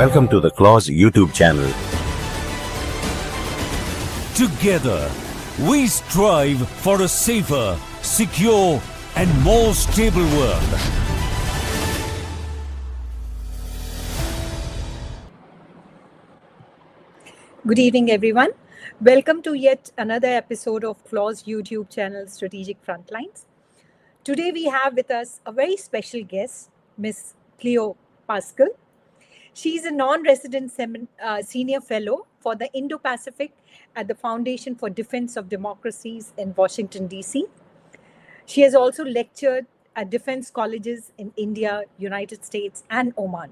Welcome to the Clause YouTube channel. Together, we strive for a safer, secure, and more stable world. Good evening, everyone. Welcome to yet another episode of Clause YouTube channel Strategic Frontlines. Today we have with us a very special guest, Miss Cleo Paskal. She is a non-resident senior fellow for the Indo-Pacific at the Foundation for Defense of Democracies in Washington, D.C. She has also lectured at defense colleges in India, United States, and Oman.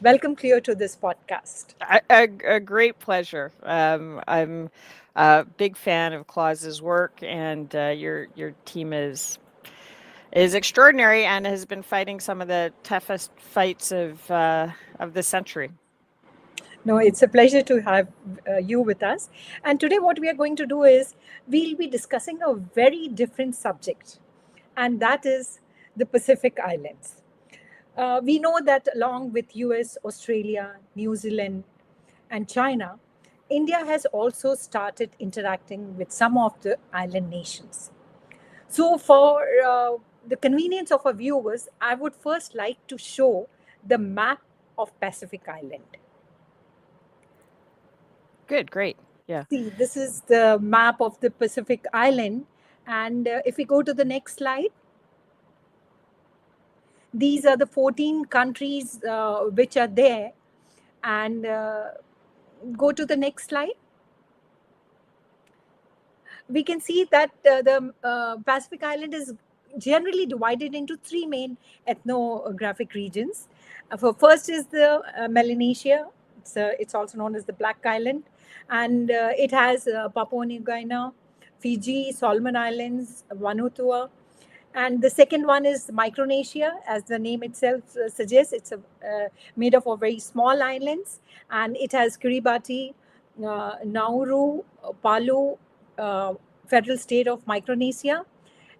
Welcome, Cleo, to this podcast. A great pleasure. I'm a big fan of Claus's work, and your team is extraordinary and has been fighting some of the toughest fights of the century. No, it's a pleasure to have you with us. And today what we are going to do is we'll be discussing a very different subject, and that is the Pacific Islands. We know that along with US, Australia, New Zealand, and China, India has also started interacting with some of the island nations. So for the convenience of our viewers, I would first like to show the map of Pacific Island. Good, great. Yeah. See, this is the map of the Pacific Island. And if we go to the next slide, these are the 14 countries which are there. And go to the next slide. We can see that the Pacific Island is generally divided into three main ethnographic regions. First is the Melanesia. It's also known as the Black Island. And it has Papua New Guinea, Fiji, Solomon Islands, Vanuatu. And the second one is Micronesia, as the name itself suggests. It's made up of very small islands. And it has Kiribati, Nauru, Palau, federal state of Micronesia.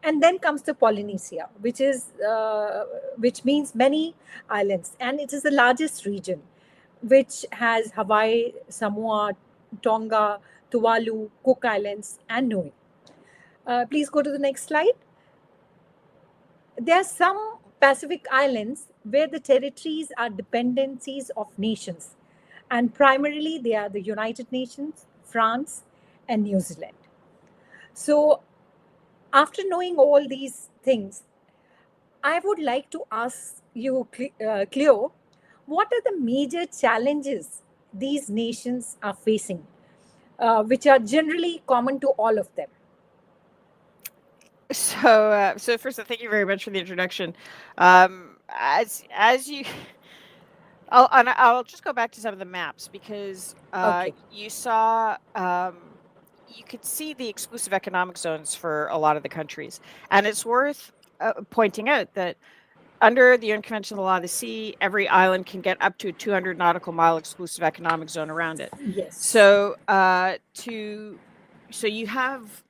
And then comes the Polynesia, which means many islands. And it is the largest region, which has Hawaii, Samoa, Tonga, Tuvalu, Cook Islands, and Niue. Please go to the next slide. There are some Pacific islands where the territories are dependencies of nations. And primarily, they are the United Nations, France, and New Zealand. So, after knowing all these things, I would like to ask you, Cleo, what are the major challenges these nations are facing, which are generally common to all of them? So first, thank you very much for the introduction. As you, I'll just go back to some of the maps because Okay. you saw. You could see the exclusive economic zones for a lot of the countries. And it's worth pointing out that under the unconventional law of the sea, every island can get up to a 200 nautical mile exclusive economic zone around it. Yes. So you have,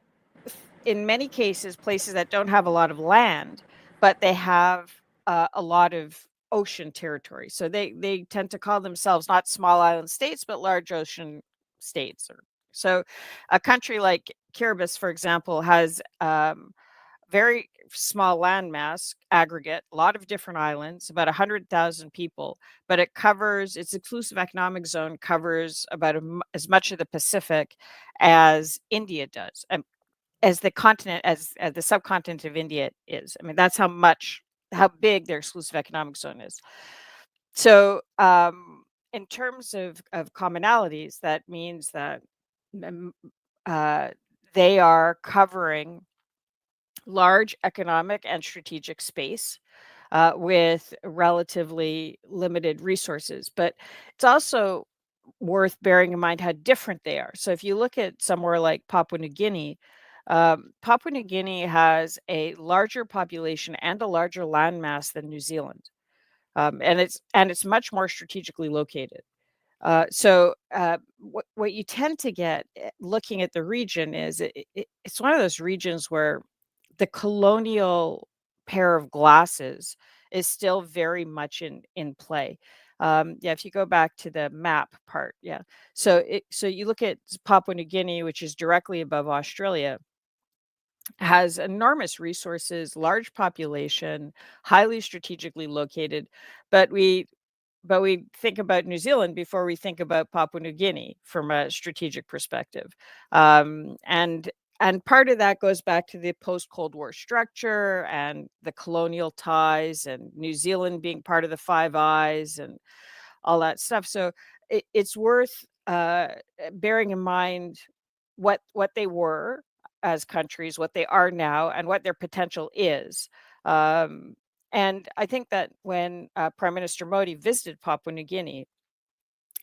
in many cases, places that don't have a lot of land, but they have a lot of ocean territory. So they tend to call themselves not small island states, but large ocean states. So a country like Kiribati, for example, has very small landmass aggregate, a lot of different islands, about 100,000 people, but it covers, its exclusive economic zone covers about as much of the Pacific as India does, and as the continent, as the subcontinent of India is. I mean, that's how big their exclusive economic zone is. So in terms of commonalities, that means that they are covering large economic and strategic space with relatively limited resources. But it's also worth bearing in mind how different they are. So if you look at somewhere like Papua New Guinea, Papua New Guinea has a larger population and a larger landmass than New Zealand, and it's much more strategically located. So what you tend to get looking at the region is it's one of those regions where the colonial pair of glasses is still very much in play. Yeah, if you go back to the map part, yeah. So you look at Papua New Guinea, which is directly above Australia, has enormous resources, large population, highly strategically located, but we think about New Zealand before we think about Papua New Guinea from a strategic perspective. And part of that goes back to the post-Cold War structure and the colonial ties and New Zealand being part of the Five Eyes and all that stuff. So it's worth bearing in mind what they were as countries, what they are now, and what their potential is. And I think that when Prime Minister Modi visited Papua New Guinea,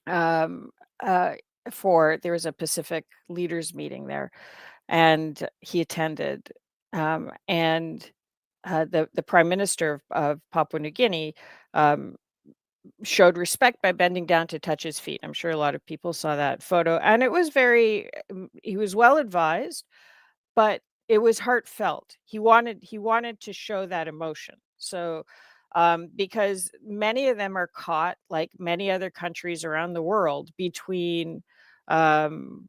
um, uh, there was a Pacific leaders meeting there, and he attended. And the Prime Minister of Papua New Guinea um, showed respect by bending down to touch his feet. I'm sure a lot of people saw that photo, and it was he was well advised, but it was heartfelt. He wanted to show that emotion. So, because many of them are caught, like many other countries around the world, between, um,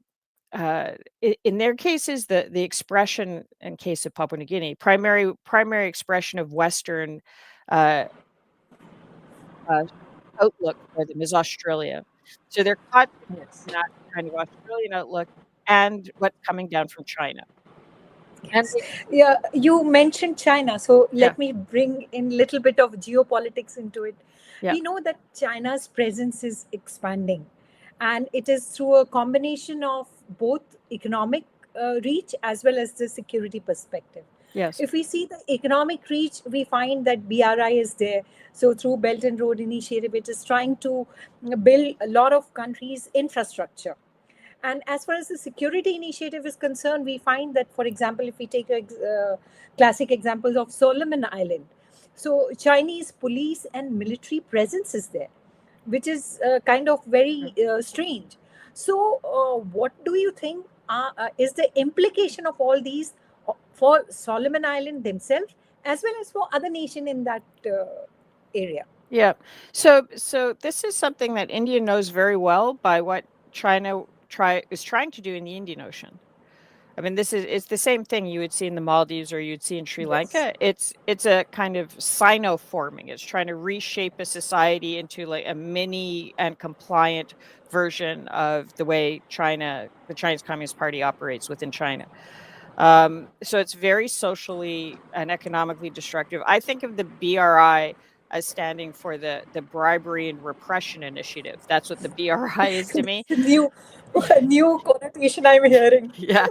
in their cases, the expression in case of Papua New Guinea, primary expression of Western uh, uh, outlook for them is Australia. So they're caught Yes. in that kind of Australian outlook and what's coming down from China. And Yes. Yeah, you mentioned China, so yeah, let me bring in a little bit of geopolitics into it. yeah, We know that China's presence is expanding, and it is through a combination of both economic reach as well as the security perspective. yes, If we see the economic reach, we find that BRI is there. So through Belt and Road Initiative, it is trying to build a lot of countries' infrastructure. And as far as the security initiative is concerned, we find that, for example, if we take a classic examples of Solomon Island, so Chinese police and military presence is there, which is kind of very strange. So, what do you think is the implication of all these for Solomon Island themselves, as well as for other nation in that area? yeah. So this is something that India knows very well by what China is trying to do in the Indian Ocean. I mean, it's the same thing you would see in the Maldives or you'd see in Sri Yes. Lanka. It's a kind of sino-forming. It's trying to reshape a society into like a mini and compliant version of the way the Chinese Communist Party operates within China. So it's very socially and economically destructive. I think of the BRI as standing for the Bribery and Repression Initiative. That's what the BRI is to me. new, new connotation I'm hearing. Yeah,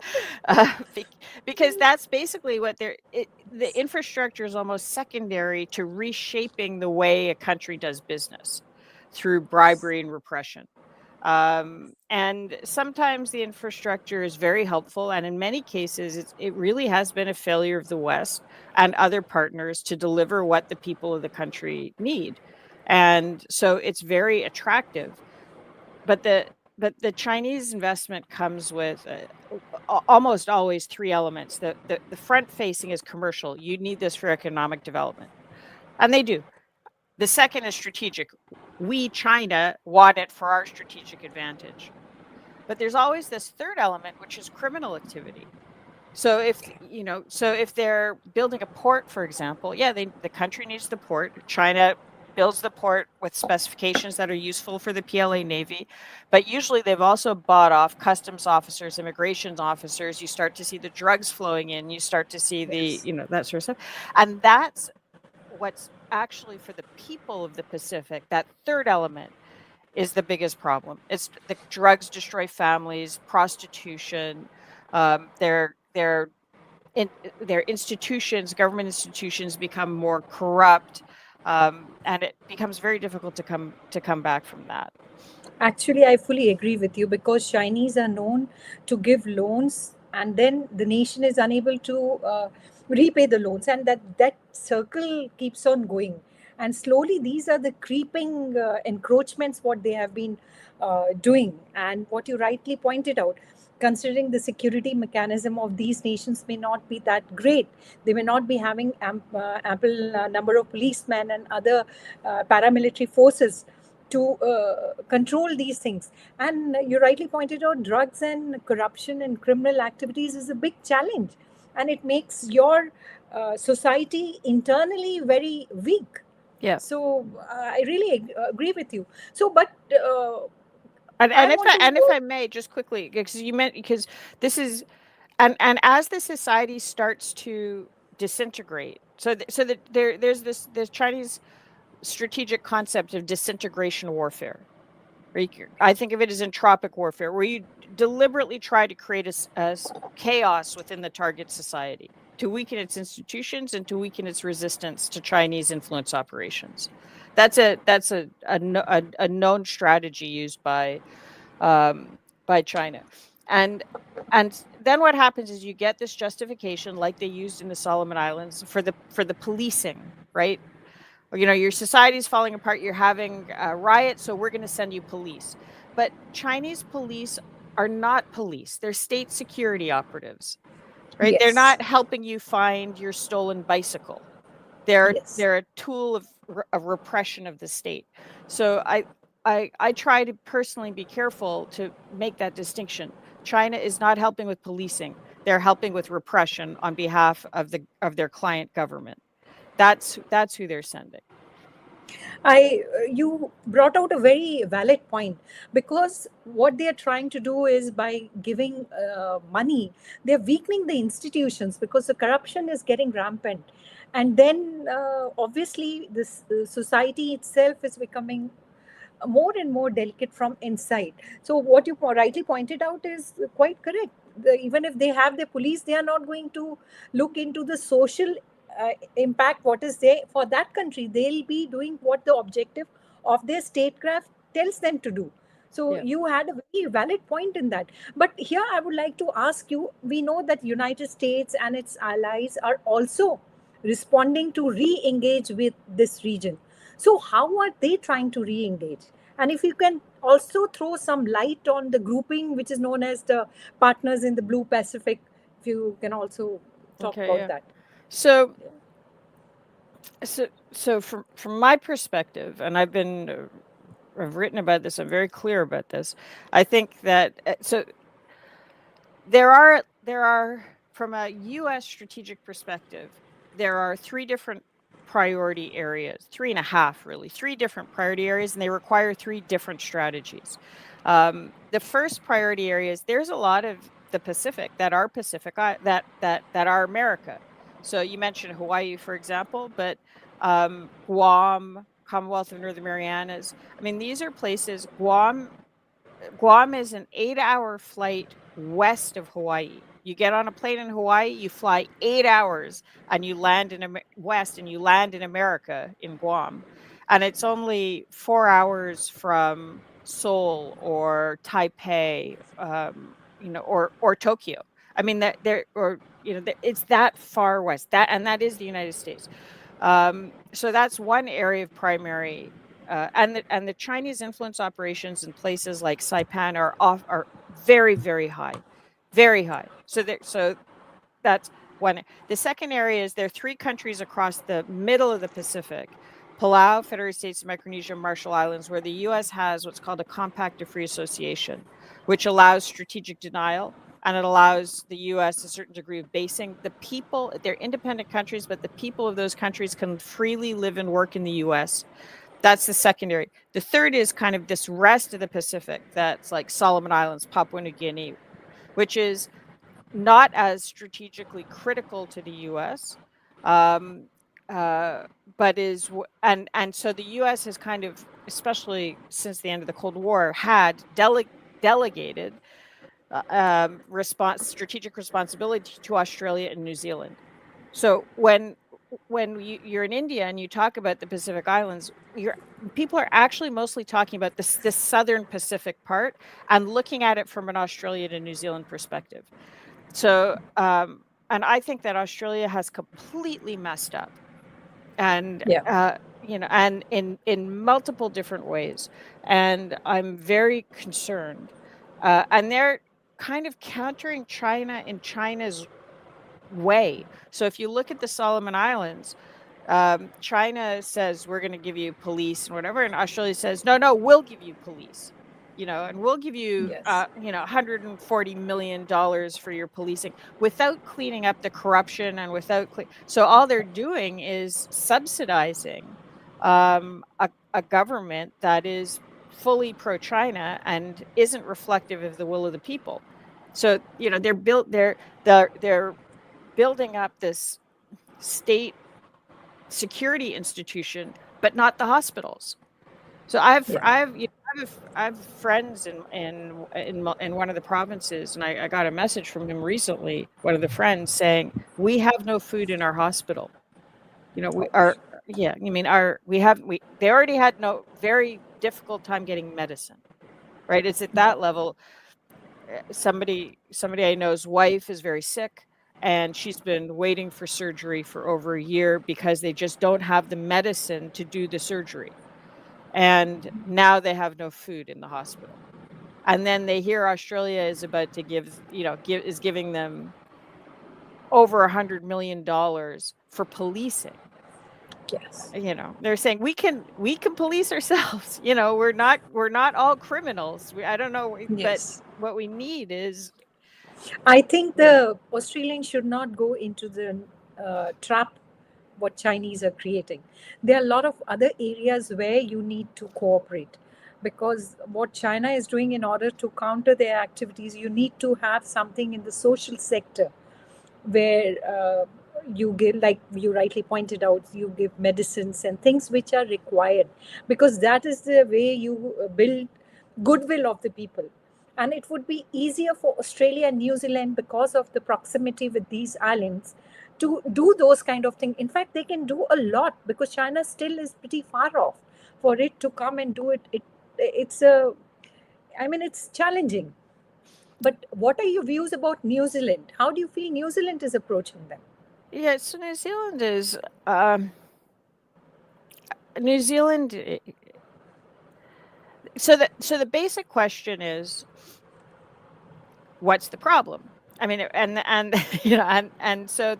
because that's basically what the infrastructure is almost secondary to reshaping the way a country does business through bribery and repression. And sometimes the infrastructure is very helpful, and in many cases, it really has been a failure of the West and other partners to deliver what the people of the country need. And so it's very attractive. But the Chinese investment comes with almost always three elements. The front facing is commercial. You need this for economic development, and they do. The second is strategic. We, China, want it for our strategic advantage. But there's always this third element, which is criminal activity. So if they're building a port, for example, yeah, the country needs the port. China builds the port with specifications that are useful for the PLA Navy, but usually they've also bought off customs officers, immigration officers. You start to see the drugs flowing in. You start to see Yes. that sort of stuff, and that's what's actually for the people of the Pacific. That third element is the biggest problem. It's the drugs destroy families, prostitution, their institutions, government institutions become more corrupt, and it becomes very difficult to come back from that. Actually, I fully agree with you because Chinese are known to give loans and then the nation is unable to repay the loans, and that circle keeps on going. And slowly, these are the creeping encroachments what they have been doing. And what you rightly pointed out, considering the security mechanism of these nations may not be that great, they may not be having ample number of policemen and other paramilitary forces to control these things. And you rightly pointed out, drugs and corruption and criminal activities is a big challenge, and it makes your society internally very weak. Yeah. So I really agree with you. So, but And I if want to if I may, just quickly, because you meant, because this is, and as the society starts to disintegrate, so that there's this Chinese strategic concept of disintegration warfare. I think of it as entropic warfare, where you deliberately try to create a chaos within the target society to weaken its institutions and to weaken its resistance to Chinese influence operations. That's a known strategy used by China, and then what happens is you get this justification, like they used in the Solomon Islands, for the policing, right? Your society's falling apart, you're having riots, so we're going to send you police. But Chinese police are not police, they're state security operatives, right? They're yes, not helping you find your stolen bicycle. They're yes. a tool of repression of the state. So I try to personally be careful to make that distinction. China is not helping with policing, they're helping with repression on behalf of their client government. That's who they're sending. You brought out a very valid point, because what they are trying to do is, by giving money, they're weakening the institutions, because the corruption is getting rampant, and then obviously this society itself is becoming more and more delicate from inside. So what you rightly pointed out is quite correct. Even if they have their police, they are not going to look into the social impact, what is there for that country. They'll be doing what the objective of their statecraft tells them to do. So Yeah. you had a very valid point in that. But here I would like to ask you, we know that United States and its allies are also responding to re-engage with this region. So how are they trying to re-engage? And if you can also throw some light on the grouping which is known as the Partners in the Blue Pacific, if you can also talk Okay. about Yeah. that. So from my perspective, and I've written about this, I'm very clear about this. I think that there are, from a U.S. strategic perspective, there are three different priority areas, three and a half really, three different priority areas, and they require three different strategies. The first priority areas, there's a lot of the Pacific that are America. So you mentioned Hawaii, for example, but Guam, Commonwealth of Northern Marianas. I mean, these are places. Guam is an 8-hour flight west of Hawaii. You get on a plane in Hawaii, you fly 8 hours, and you land in west, and you land in America in Guam, and it's only 4 hours from Seoul or Taipei, or Tokyo. I mean, that there, or it's that far west. That is the United States. So that's one area of primary, and the Chinese influence operations in places like Saipan are very, very high, very high. So that's one. The second area is there are three countries across the middle of the Pacific: Palau, Federated States of Micronesia, Marshall Islands, where the U.S. has what's called a Compact of Free Association, which allows strategic denial, and it allows the U.S. a certain degree of basing. The people, they're independent countries, but the people of those countries can freely live and work in the U.S. That's the secondary. The third is kind of this rest of the Pacific, that's like Solomon Islands, Papua New Guinea, which is not as strategically critical to the U.S., but is and so the U.S. has kind of, especially since the end of the Cold War, had delegated strategic responsibility to Australia and New Zealand. So when you're in India and you talk about the Pacific Islands, people are actually mostly talking about this southern Pacific part and looking at it from an Australia to New Zealand perspective. So, and I think that Australia has completely messed up, and Yeah. and in multiple different ways, and I'm very concerned. And they're kind of countering China in China's way. So if you look at the Solomon Islands, China says we're going to give you police and whatever, and Australia says no, we'll give you police, and we'll give you Yes. $140 million for your policing without cleaning up the corruption and without so all they're doing is subsidizing a government that is fully pro-China and isn't reflective of the will of the people. So they're building up this state security institution, but not the hospitals. So I have friends in one of the provinces, and I got a message from him recently. One of the friends saying, "We have no food in our hospital. We are they already had no very difficult time getting medicine, right? It's at that level. Somebody I know's wife is very sick, and she's been waiting for surgery for over a year because they just don't have the medicine to do the surgery. And now they have no food in the hospital. And then they hear Australia is about to is giving them over $100 million for policing. Yes. They're saying we can police ourselves. We're not all criminals. I don't know, Yes. but what we need is. I think the Australians should not go into the trap what Chinese are creating. There are a lot of other areas where you need to cooperate, because what China is doing, in order to counter their activities, you need to have something in the social sector where you give, like you rightly pointed out, you give medicines and things which are required, because that is the way you build goodwill of the people. And it would be easier for Australia and New Zealand, because of the proximity with these islands, to do those kind of things. In fact, they can do a lot, because China still is pretty far off. For it to come and do it, it's challenging. But what are your views about New Zealand? How do you feel New Zealand is approaching them? Yeah, so New Zealand is New Zealand. So the basic question is, what's the problem? I mean, and so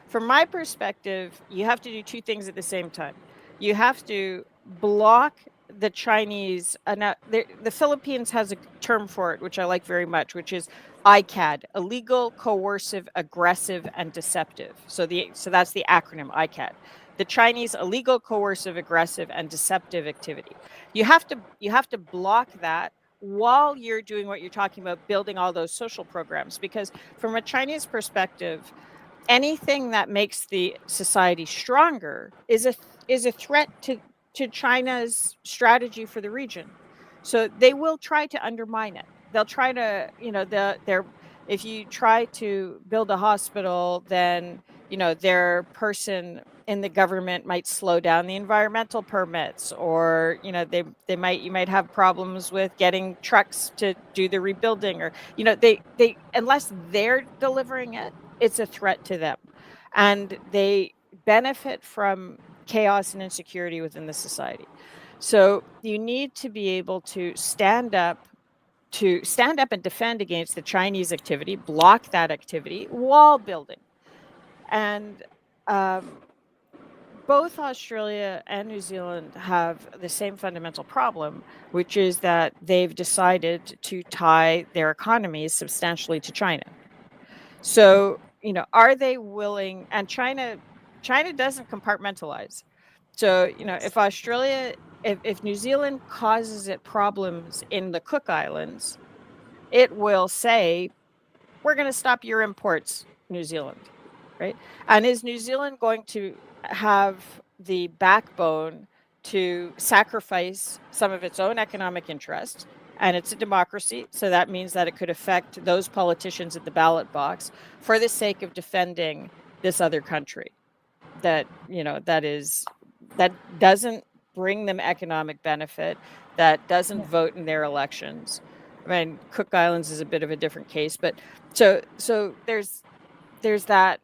from my perspective, you have to do two things at the same time. You have to block the Chinese. Now, the Philippines has a term for it, which I like very much, which is ICAD: illegal, coercive, aggressive, and deceptive. So that's the acronym ICAD. The Chinese: illegal, coercive, aggressive, and deceptive activity. You have to block that while you're doing what you're talking about, building all those social programs. Because from a Chinese perspective, anything that makes the society stronger is a threat to China's strategy for the region. So they will try to undermine it. They'll try to, if you try to build a hospital, then their person in the government might slow down the environmental permits, or you might have problems with getting trucks to do the rebuilding, or they unless they're delivering it, it's a threat to them, and they benefit from chaos and insecurity within the society. So you need to be able to stand up and defend against the Chinese activity, block that activity while building. And both Australia and New Zealand have the same fundamental problem, which is that they've decided to tie their economies substantially to China. So, are they willing? And China doesn't compartmentalize. So, if New Zealand causes it problems in the Cook Islands, it will say, we're going to stop your imports, New Zealand, right? And is New Zealand going to have the backbone to sacrifice some of its own economic interests? And it's a democracy, so that means that it could affect those politicians at the ballot box for the sake of defending this other country that doesn't bring them economic benefit, that doesn't vote in their elections. I mean, Cook Islands is a bit of a different case, but so there's that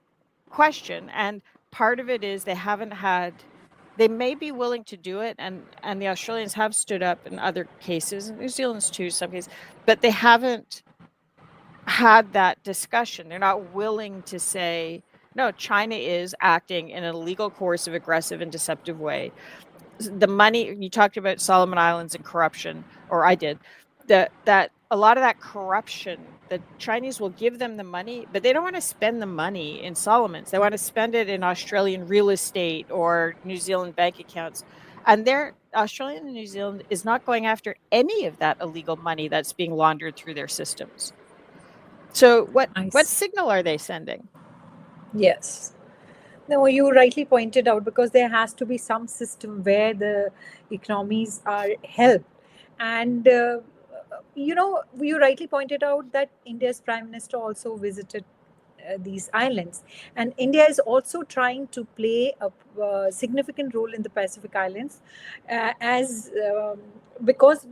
question, and part of it is they may be willing to do it, and the Australians have stood up in other cases, and New Zealand's too, some cases, but they haven't had that discussion. They're not willing to say, No, China is acting in an illegal, coercive, aggressive, and deceptive way. The money you talked about, Solomon Islands and corruption, or I did, that a lot of that corruption, the Chinese will give them the money, but they don't want to spend the money in Solomons. They want to spend it in Australian real estate or New Zealand bank accounts. And their Australia and New Zealand is not going after any of that illegal money that's being laundered through their systems. So what signal are they sending? Yes. No, you rightly pointed out, because there has to be some system where the economies are helped. And, you rightly pointed out that India's Prime Minister also visited these islands. And India is also trying to play a significant role in the Pacific Islands because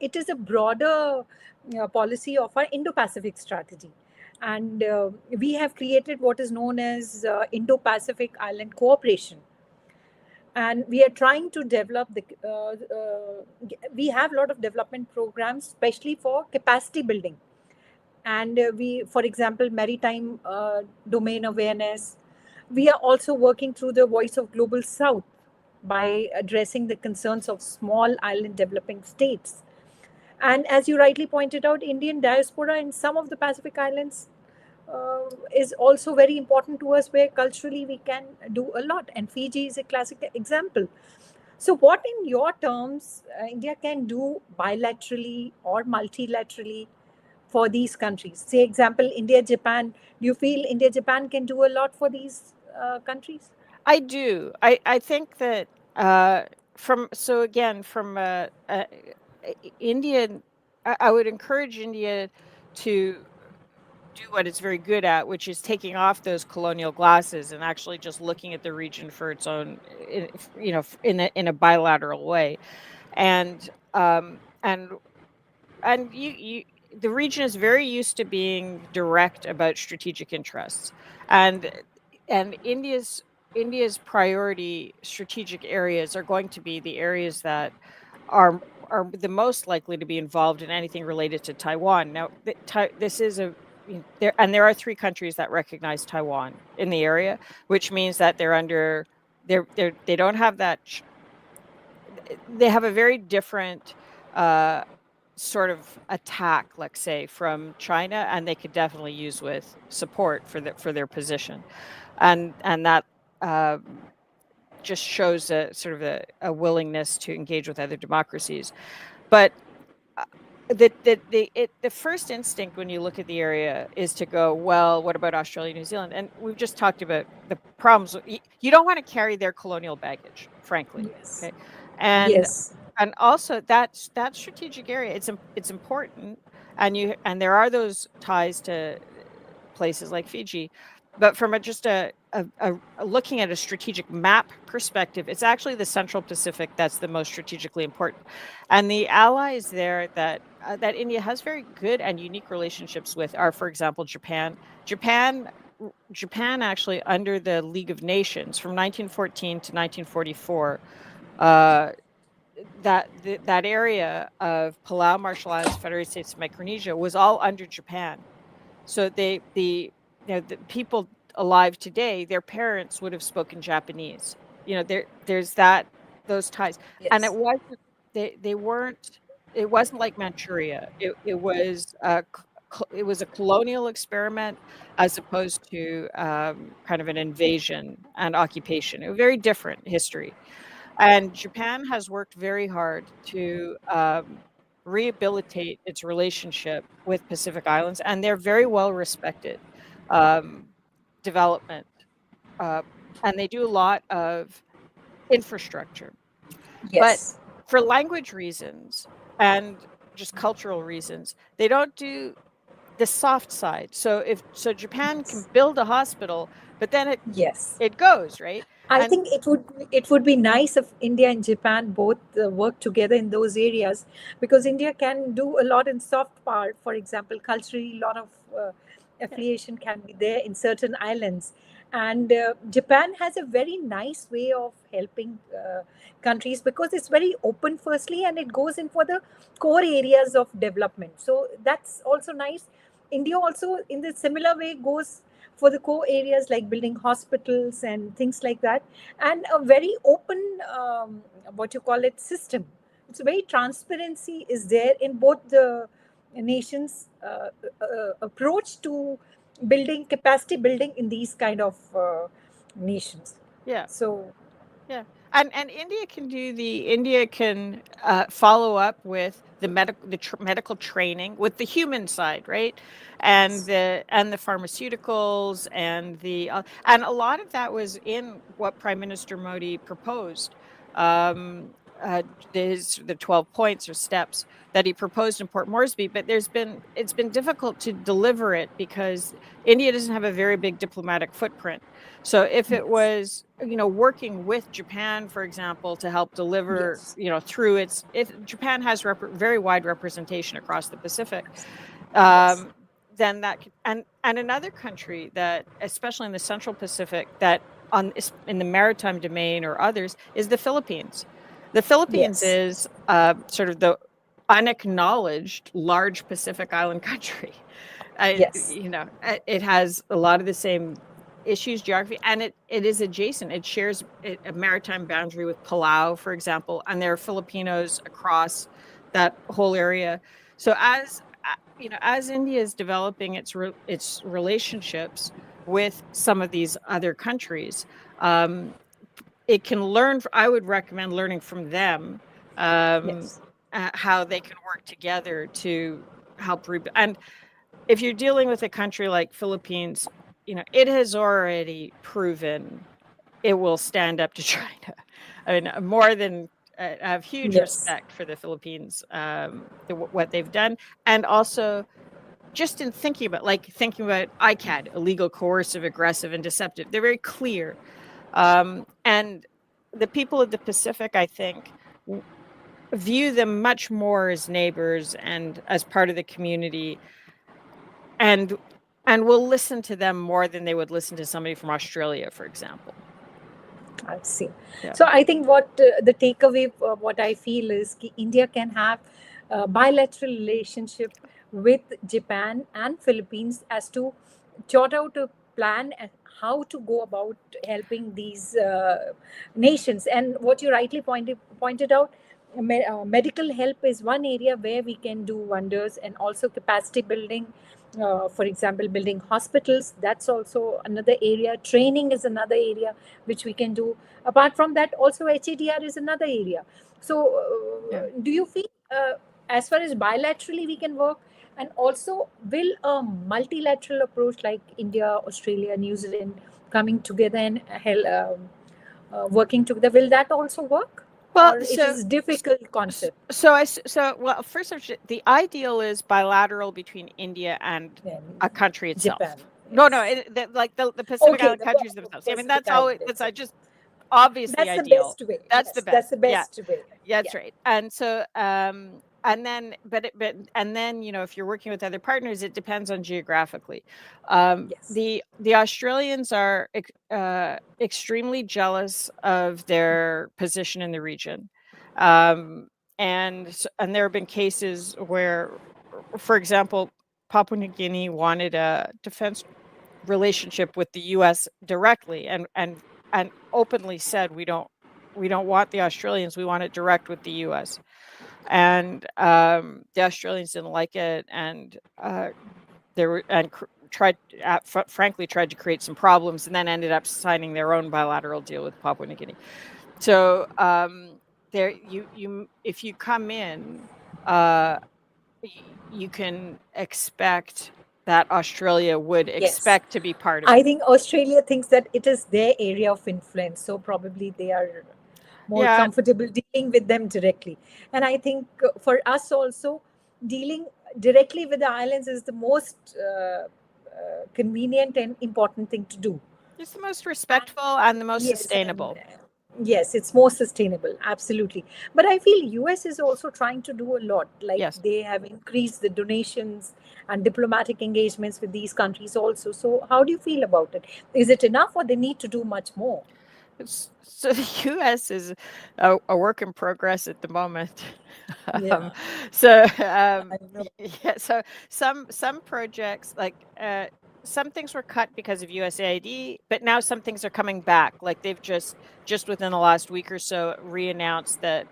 it is a broader policy of our Indo-Pacific strategy. And we have created what is known as Indo-Pacific Island Cooperation. And we are trying to develop we have a lot of development programs, especially for capacity building. And for example, maritime domain awareness. We are also working through the Voice of Global South by addressing the concerns of small island developing states. And as you rightly pointed out, Indian diaspora in some of the Pacific Islands is also very important to us, where culturally we can do a lot. And Fiji is a classic example. So what, in your terms, India can do bilaterally or multilaterally for these countries? Say, example, India-Japan. Do you feel India-Japan can do a lot for these countries? I do. I think that from India, I would encourage India to do what it's very good at, which is taking off those colonial glasses and actually just looking at the region for its own, in a bilateral way, and the region is very used to being direct about strategic interests, and India's priority strategic areas are going to be the areas that are the most likely to be involved in anything related to Taiwan. Now, there are 3 countries that recognize Taiwan in the area, which means that they don't have that. They have a very different sort of attack, let's say, from China, and they could definitely use with support for their position, and that just shows a sort of a willingness to engage with other democracies. But the first instinct when you look at the area is to go, well, what about Australia, New Zealand? And we've just talked about the problems. You don't want to carry their colonial baggage, frankly. Yes. Okay, and yes. And also that strategic area, it's important, and there are those ties to places like Fiji, but from just a looking at a strategic map perspective, it's actually the Central Pacific that's the most strategically important, and the allies there that India has very good and unique relationships with are, for example, Japan. Japan actually, under the League of Nations from 1914 to 1944. That area of Palau, Marshall Islands, Federated States of Micronesia was all under Japan. So the people alive today, their parents would have spoken Japanese. There's those ties, Yes. and it wasn't. They weren't. It wasn't like Manchuria. It was a colonial experiment as opposed to kind of an invasion and occupation. A very different history. And Japan has worked very hard to rehabilitate its relationship with Pacific Islands, and they're very well respected development. And they do a lot of infrastructure. Yes. But for language reasons and just cultural reasons, they don't do the soft side. So Japan can build a hospital, but then it goes, right? I think it would be nice if India and Japan both work together in those areas, because India can do a lot in soft power. For example, culturally, a lot of affiliation can be there in certain islands. And Japan has a very nice way of helping countries, because it's very open, firstly, and it goes in for the core areas of development. So that's also nice. India also, in the similar way, goes for the core areas like building hospitals and things like that, and a very open, what you call it, system. It's very transparency is there in both the nations' approach to building capacity building in these kind of nations. Yeah. So Yeah, and India can follow up with the medical training with the human side, right? And the pharmaceuticals and a lot of that was in what Prime Minister Modi proposed. The 12 points or steps that he proposed in Port Moresby, but it's been difficult to deliver it because India doesn't have a very big diplomatic footprint. So if it was, working with Japan, for example, to help deliver, yes, through if Japan has very wide representation across the Pacific, yes, then that could, and another country that, especially in the Central Pacific, that in the maritime domain or others, is the Philippines. The Philippines yes, is sort of the unacknowledged large Pacific Island country. yes, It has a lot of the same issues, geography, and it is adjacent. It shares a maritime boundary with Palau, for example, and there are Filipinos across that whole area. So as India is developing its relationships with some of these other countries, it can learn. I would recommend learning from them yes, how they can work together to help and if you're dealing with a country like Philippines, it has already proven it will stand up to China. I mean, more than I have huge yes, respect for the Philippines, what they've done, and also just in thinking about ICAD, illegal, coercive, aggressive, and deceptive. They're very clear, and the people of the Pacific, I think, view them much more as neighbors and as part of the community, and will listen to them more than they would listen to somebody from Australia, for example. I see. Yeah. So I think what the takeaway, what I feel is India can have a bilateral relationship with Japan and Philippines as to chart out a plan and how to go about helping these nations. And what you rightly pointed out, medical help is one area where we can do wonders, and also capacity building. For example, building hospitals, that's also another area. Training is another area which we can do. Apart from that, also HADR is another area. So, do you feel, as far as bilaterally we can work, and also will a multilateral approach like India, Australia, New Zealand coming together and working together, will that also work? Well, Or it is difficult concept? well, first of all, the ideal is bilateral between India and a country itself. Japan. No, Yes. the Pacific Okay, Island countries themselves. I mean, that's Pacific all. Island That's itself. just obviously That's the ideal. best way. That's the Yes, that's best. the Yeah, best way. that's Yeah. right. And so, and then, and then, if you're working with other partners, it depends on geographically. Yes. The Australians are extremely jealous of their position in the region. And there have been cases where, for example, Papua New Guinea wanted a defense relationship with the U.S. directly, and openly said, we don't want the Australians, we want it direct with the U.S. And the Australians didn't like it, and frankly tried to create some problems, and then ended up signing their own bilateral deal with Papua New Guinea. So if you come in, you can expect that Australia would expect to be part of it. I think Australia thinks that it is their area of influence, so probably they are more comfortable dealing with them directly. And I think for us also, dealing directly with the islands is the most convenient and important thing to do. It's the most respectful and the most Yes, sustainable. Yes, it's more sustainable, absolutely. But I feel US is also trying to do a lot. Like Yes. they have increased the donations and diplomatic engagements with these countries also. So how do you feel about it? Is it enough, or they need to do much more? So the U.S. is a work in progress at the moment. Yeah. So I know. yeah, so some projects, like some things were cut because of USAID, but now some things are coming back. Like they've just within the last week or so re-announced that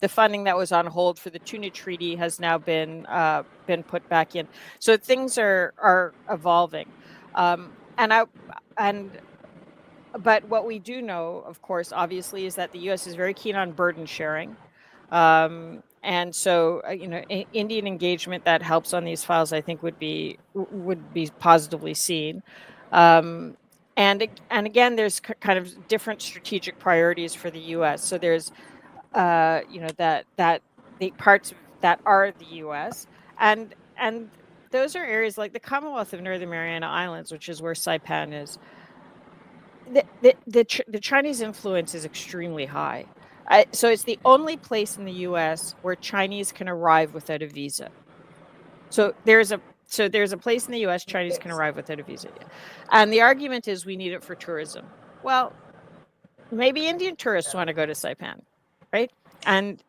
the funding that was on hold for the tuna treaty has now been put back in. So things are evolving, but what we do know, of course, obviously, is that the U.S. is very keen on burden sharing. And so, Indian engagement that helps on these files, I think, would be positively seen. And again, there's kind of different strategic priorities for the U.S. So there's, that the parts that are the U.S. and those are areas like the Commonwealth of Northern Mariana Islands, which is where Saipan is. The Chinese influence is extremely high. So it's the only place in the U.S. where Chinese can arrive without a visa. So there's a place in the U.S. Chinese can arrive without a visa, and the argument is we need it for tourism. Well, maybe Indian tourists want to go to Saipan, right? And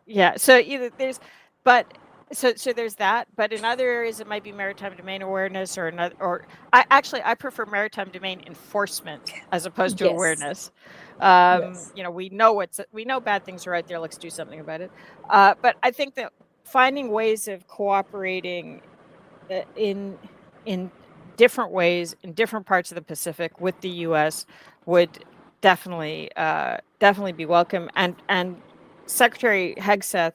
yeah, so there's, but. So there's that, but in other areas it might be maritime domain awareness I prefer maritime domain enforcement as opposed to awareness. We know bad things are out there. Let's do something about it. But I think that finding ways of cooperating in different ways in different parts of the Pacific with the U.S. would definitely be welcome. And Secretary Hegseth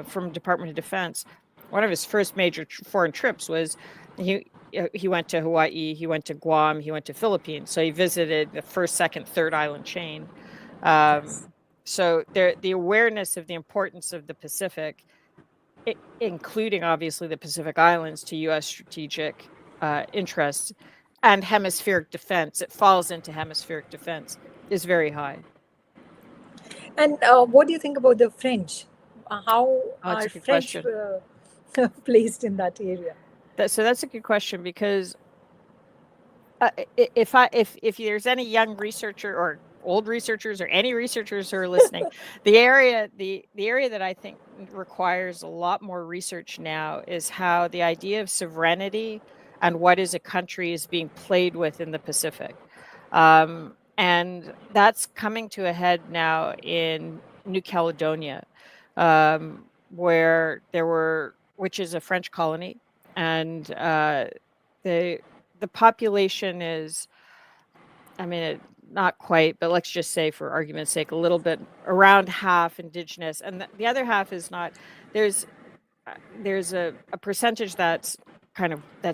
from Department of Defense, one of his first major foreign trips was he went to Hawaii, he went to Guam, he went to Philippines. So he visited the first, second, third island chain. So the awareness of the importance of the Pacific, including obviously the Pacific Islands, to U.S. strategic interests and hemispheric defense, it falls into hemispheric defense, is very high. And what do you think about the French? How are French placed in that area? So that's a good question, because if there's any young researcher or old researchers or any researchers who are listening, the area that I think requires a lot more research now is how the idea of sovereignty and what is a country is being played with in the Pacific. And that's coming to a head now in New Caledonia, which is a French colony, and the population is, not quite, but let's just say for argument's sake, a little bit around half indigenous, and the other half is not. There's a percentage that's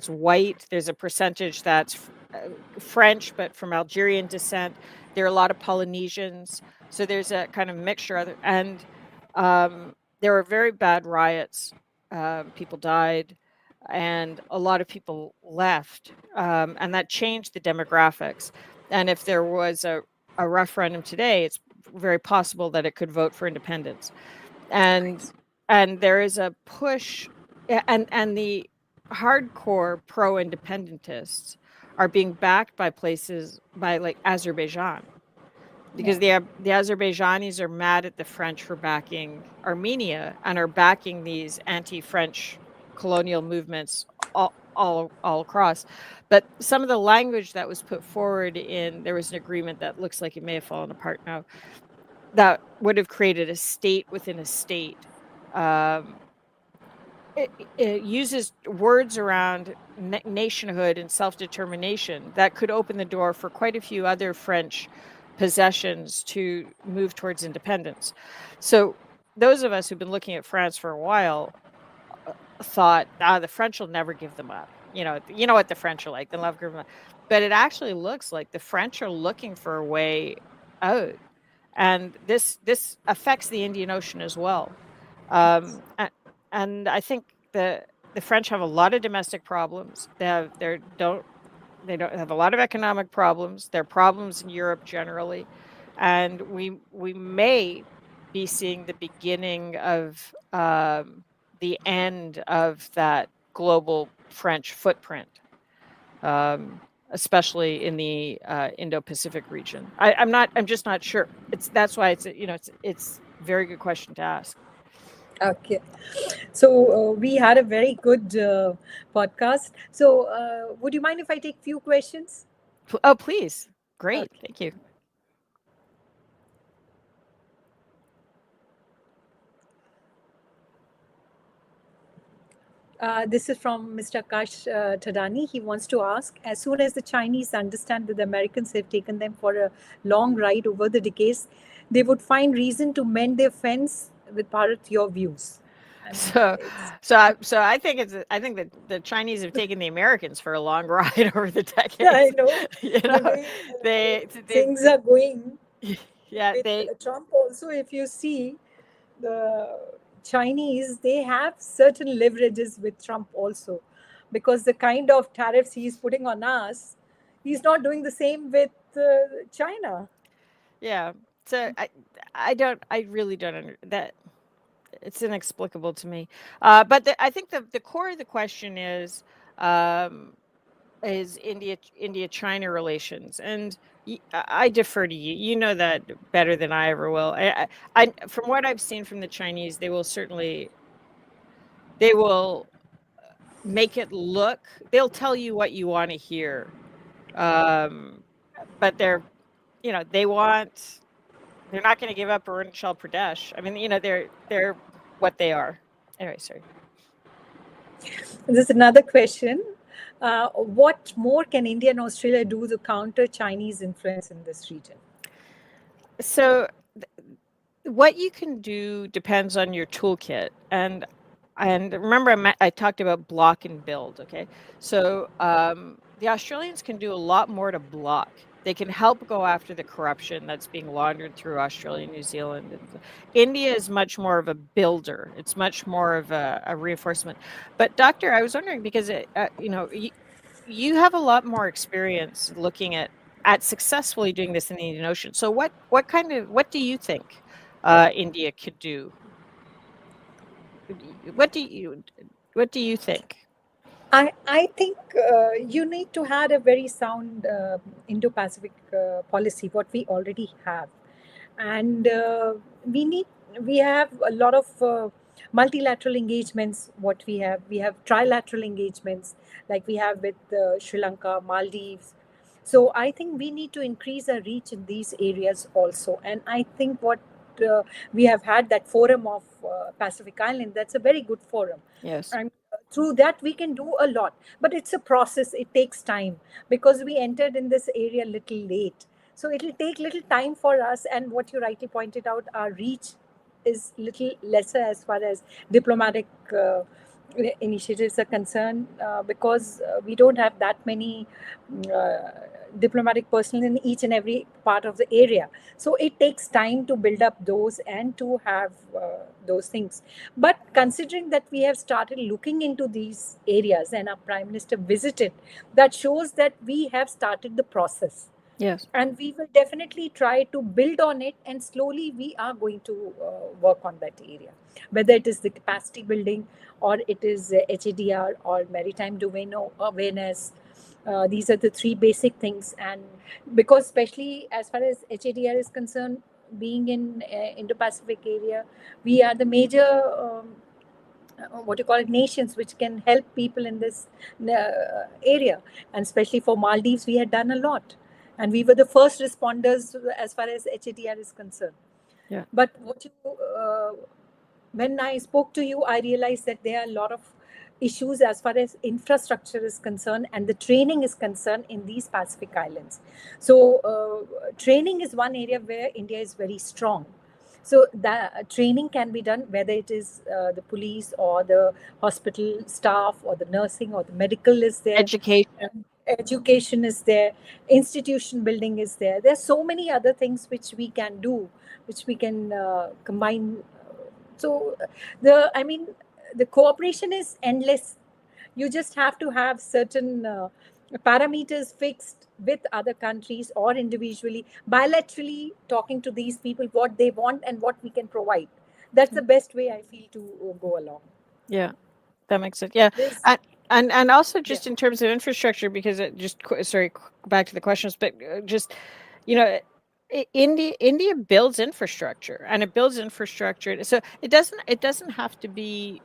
white. There's a percentage that's French, but from Algerian descent. There are a lot of Polynesians. So there's a kind of mixture. And there were very bad riots. People died, and a lot of people left. And that changed the demographics. And if there was a referendum today, it's very possible that it could vote for independence. And there is a push, and the hardcore pro-independentists are being backed by places like Azerbaijan, because the Azerbaijanis are mad at the French for backing Armenia and are backing these anti-French colonial movements all across. But some of the language that was put forward there was an agreement that looks like it may have fallen apart now, that would have created a state within a state. It uses words around nationhood and self-determination that could open the door for quite a few other French possessions to move towards independence. So those of us who've been looking at France for a while thought, the French will never give them up. You know what the French are like. They love giving up. But it actually looks like the French are looking for a way out. And this affects the Indian Ocean as well. And I think the French have a lot of domestic problems. They don't have a lot of economic problems. There are problems in Europe generally, and we may be seeing the beginning of the end of that global French footprint, especially in the Indo-Pacific region. I'm just not sure. That's why it's a very good question to ask. Okay. So we had a very good podcast. So would you mind if I take few questions? Oh, please. Great. Okay. Thank you. This is from Mr. Akash Tadani. He wants to ask, as soon as the Chinese understand that the Americans have taken them for a long ride over the decades, they would find reason to mend their fence with Bharat, your views. I mean, So I think I think that the Chinese have taken the Americans for a long ride over the I decades. know You the know, way they things are going yeah, with they Trump also. If you see the Chinese, they have certain leverages with Trump also, because the kind of tariffs he's putting on us, he's not doing the same with China. yeah. So I really don't that it's inexplicable to me. But I think the core of the question um, is India-China relations, and I defer to you. You know that better than I ever will. From what I've seen from the Chinese, they will make it look. They'll tell you what you want to hear, um, but they want. They're not going to give up Arunachal Pradesh. I mean, they're what they are. Anyway, sorry. There's another question. What more can India and Australia do to counter Chinese influence in this region? So, what you can do depends on your toolkit, and remember, I talked about block and build. Okay, so the Australians can do a lot more to block. They can help go after the corruption that's being laundered through Australia, New Zealand. India is much more of a builder. It's much more of a reinforcement. But Doctor, I was wondering because you have a lot more experience looking at successfully doing this in the Indian Ocean. So what do you think India could do? What do you think? I think you need to have a very sound Indo-Pacific policy, what we already have, and we have a lot of multilateral engagements. What we have trilateral engagements, like we have with Sri Lanka, Maldives. So I think we need to increase our reach in these areas also, and I think what we have had that forum of Pacific Island. That's a very good forum. Yes. And through that we can do a lot, but it's a process. It takes time because we entered in this area a little late, so it'll take little time for us. And what you rightly pointed out, our reach is little lesser as far as diplomatic initiatives are concerned, because we don't have that many uh, diplomatic personnel in each and every part of the area. So it takes time to build up those and to have those things. But considering that we have started looking into these areas and our Prime Minister visited, that shows that we have started the process. Yes. And we will definitely try to build on it, and slowly we are going to work on that area, whether it is the capacity building or it is HADR or maritime domain awareness. These are the three basic things. And because especially as far as HADR is concerned, being in Indo-Pacific area, we are the major what you call it, nations which can help people in this area. And especially for Maldives, we had done a lot, and we were the first responders as far as HADR is concerned. Yeah. But when I spoke to you, I realized that there are a lot of issues as far as infrastructure is concerned and the training is concerned in these Pacific islands. So training is one area where India is very strong. So that training can be done, whether it is the police or the hospital staff or the nursing or the medical is there. Education is there, institution building is there. There's so many other things which we can do, which we can combine. So the cooperation is endless. You just have to have certain parameters fixed with other countries or individually, bilaterally talking to these people what they want and what we can provide. That's the best way I feel to go along. Yeah, that makes sense. Yeah, and also just in terms of infrastructure, because it just sorry, back to the questions, but just you know India builds infrastructure, and it builds infrastructure. So it doesn't have to be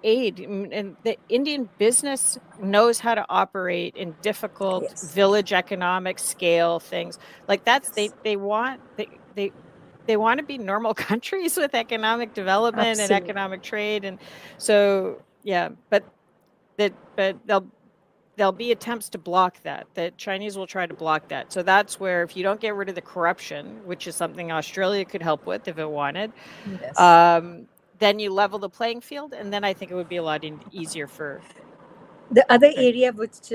aid. And the Indian business knows how to operate in difficult Yes. village economic scale things. Like that's Yes. they want they want to be normal countries with economic development and Absolutely. economic trade, and so yeah, but there'll be attempts to block that. The Chinese will try to block that. So that's where, if you don't get rid of the corruption, which is something Australia could help with if it wanted, Yes. then you level the playing field, and then I think it would be a lot easier for. The other area which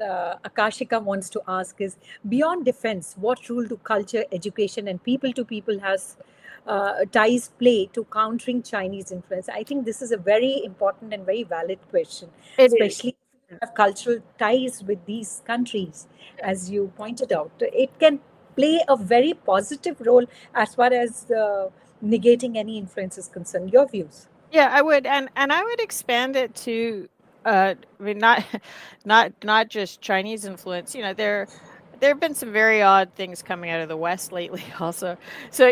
Akashika wants to ask is, beyond defense, what role do culture, education, and people to people has ties play to countering Chinese influence? I think this is a very important and very valid question, It is. especially if you have cultural ties with these countries, as you pointed out. It can play a very positive role as far as negating any influence is concerned. Your views? Yeah, I would, and I would expand it to, I mean, not not just Chinese influence. There have been some very odd things coming out of the West lately, also. So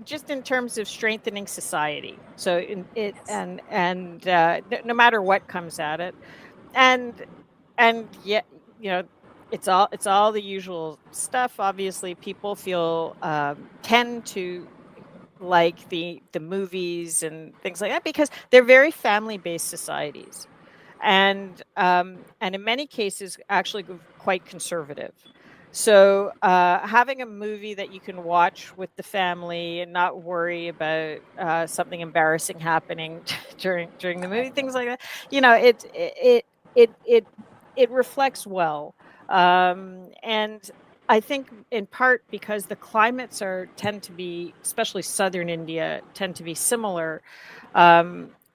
just in terms of strengthening society. So Yes. no matter what comes at it, and yeah, you know, it's all the usual stuff. Obviously, people tend to like the movies and things like that because they're very family-based societies, and in many cases actually quite conservative. So having a movie that you can watch with the family and not worry about something embarrassing happening during the movie, things like that, it reflects well, and I think in part because the climates tend to be, especially southern India, tend to be similar.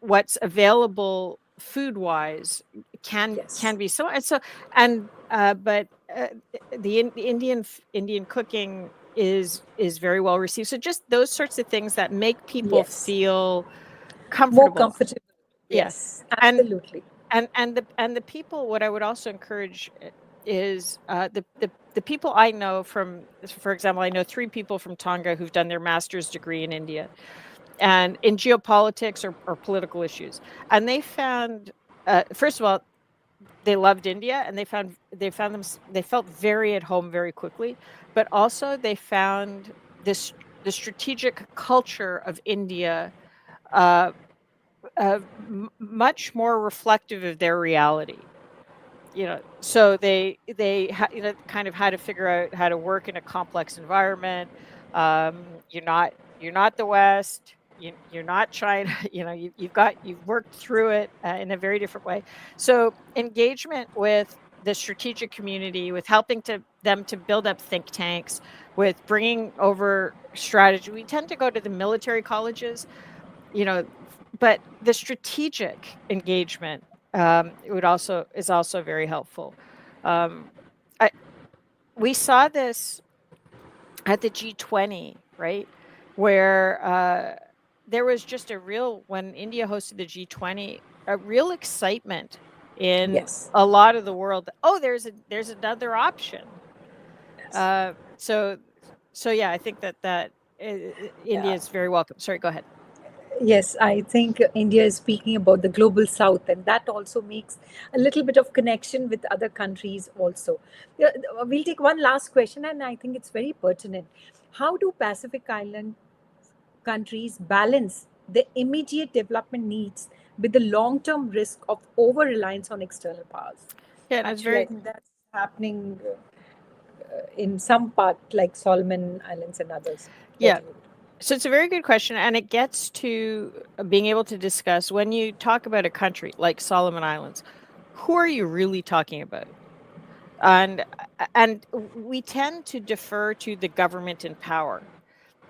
What's available food wise can Yes. be so, and so, and but the Indian cooking is very well received. So just those sorts of things that make people Yes. feel More comfortable. comfortable. Yeah, Yes, and absolutely. the people. What I would also encourage is the people I know from, for example, I know 3 people from Tonga who've done their master's degree in India and in geopolitics or political issues, and they found, first of all, they loved India, and they felt very at home very quickly, but also they found the strategic culture of India uh, much more reflective of their reality. So kind of had to figure out how to work in a complex environment. You're not the West. You're not China. You've worked through it in a very different way. So engagement with the strategic community, with helping them to build up think tanks, with bringing over strategy. We tend to go to the military colleges, you know, but the strategic engagement is also very helpful. Um, I, we saw this at the G20, right, where there was just when India hosted the G20, a real excitement in Yes. a lot of the world. Oh, there's another option. Yes. Uh, so yeah, I think that India Yeah. is very welcome. Sorry, go ahead. Yes, I think India is speaking about the global south, and that also makes a little bit of connection with other countries also. Yeah, we'll take one last question, and I think it's very pertinent. How do Pacific Island countries balance the immediate development needs with the long term risk of over reliance on external powers? Yeah, and it's Actually, I very. think that's happening in some part, like Solomon Islands and others. What Yeah. do you? So it's a very good question, and it gets to being able to discuss, when you talk about a country like Solomon Islands, who are you really talking about? And we tend to defer to the government in power.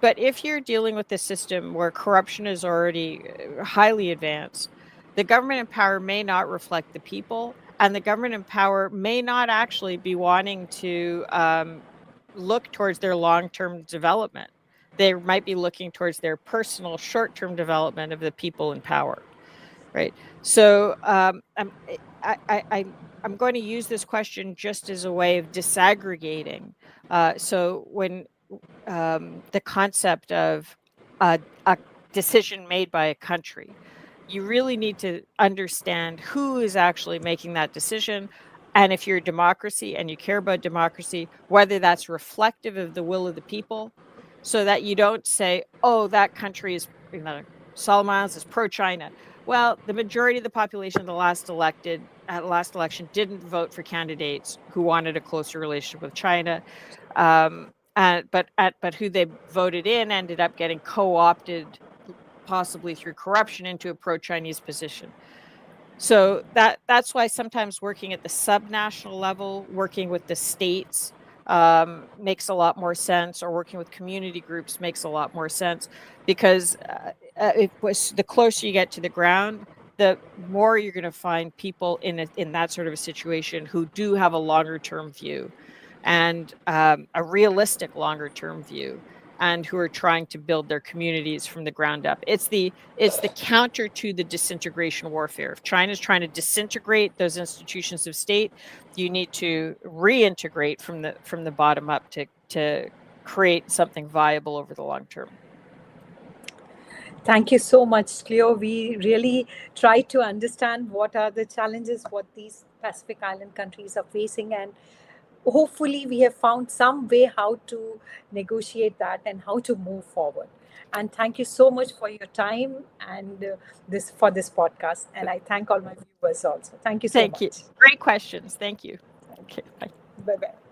But if you're dealing with a system where corruption is already highly advanced, the government in power may not reflect the people, and the government in power may not actually be wanting to look towards their long-term development. They might be looking towards their personal short-term development of the people in power, right? So I'm going to use this question just as a way of disaggregating. So the concept of a decision made by a country. You really need to understand who is actually making that decision. And if you're a democracy and you care about democracy, whether that's reflective of the will of the people, so that you don't say, oh, that country is, Solomon Islands is pro-China. Well, the majority of the population at the last election didn't vote for candidates who wanted a closer relationship with China. But who they voted in ended up getting co-opted, possibly through corruption, into a pro-Chinese position. So that's why sometimes working at the subnational level, working with the states, makes a lot more sense, or working with community groups makes a lot more sense, because the closer you get to the ground, the more you're going to find people in that sort of a situation who do have a longer term view, and a realistic longer term view, and who are trying to build their communities from the ground up. It's the counter to the disintegration warfare. If China's trying to disintegrate those institutions of state, you need to reintegrate from the bottom up to create something viable over the long term. Thank you so much, Cleo. We really try to understand what are the challenges, what these Pacific Island countries are facing, and hopefully we have found some way how to negotiate that and how to move forward. And thank you so much for your time and this podcast. And I thank all my viewers also. Thank you so much. Thank you. Great questions. Thank you. Okay, bye. Bye-bye.